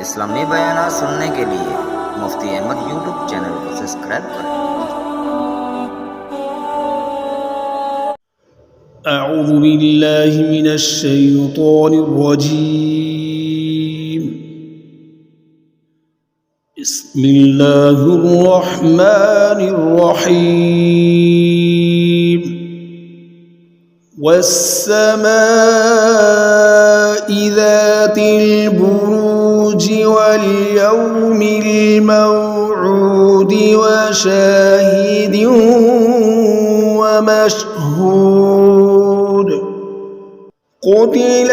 इस्लामी बयान सुनने के लिए मुफ्ती अहमद यूट्यूब चैनल को सब्सक्राइब करें। أعوذ بالله من الشيطان الرجيم. بسم الله الرحمن الرحيم. والسماء ذات البروج واليوم الموعود وشاهد ومشهود. قتل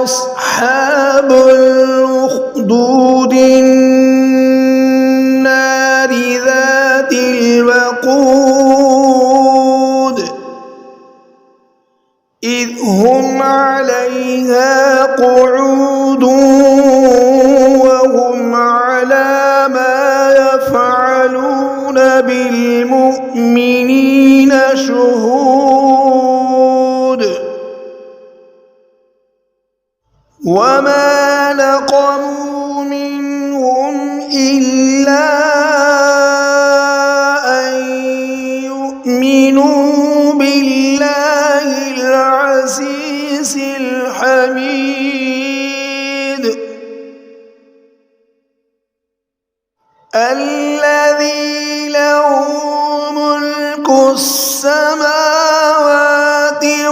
أصحاب الأخدود النار ذات الوقود إذ هم عليها قعود وهم على ما يفعلون بالمؤمنين شهود. وما نقموا منهم إلا أن يؤمنوا بالله العزيز الحميد الذي له ملك السماوات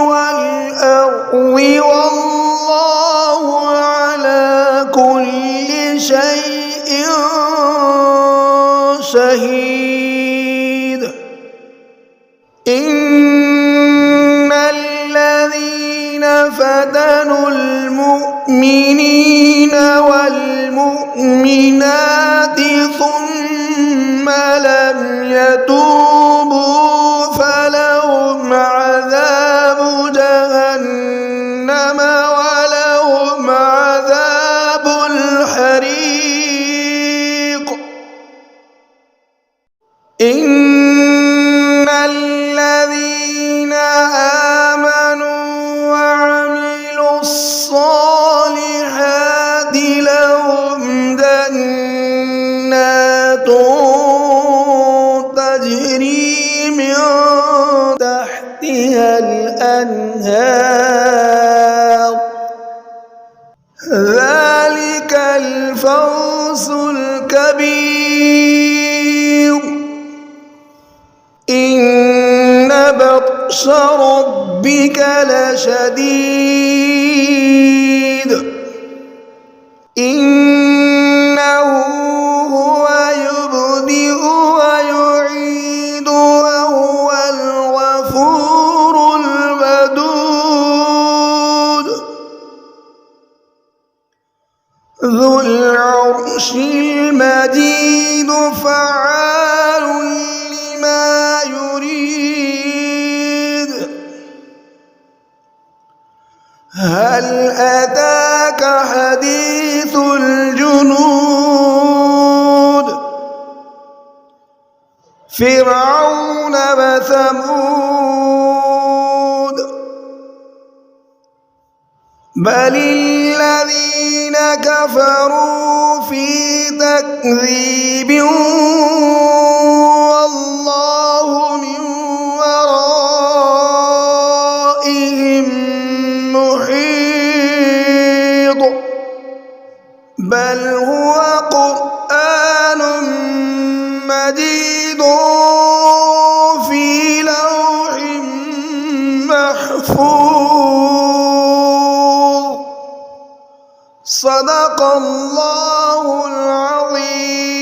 والأرض والله على كل شيء شهيد. إن الذين فتنوا المؤمنين والمؤمنات ثم لم يتوبوا فلهم عذاب جهنم ولهم عذاب الحريق. إن الذين آمنوا وعملوا الصالحات لهم جنات تجري من تحتها الأنهار ذلك الفوز الكبير. إن بطش ربك لشديد إنه هو يبدئ ويعيد وهو الغفور الودود ذو العرش المجيد فعال لما يريد. هل أتاك حديث الجنود فرعون وثمود بل الذين كفروا في تكذيب والله من ورائهم محيط. بل هو قرآن مجيد في لوح محفوظ. صدق الله العظيم.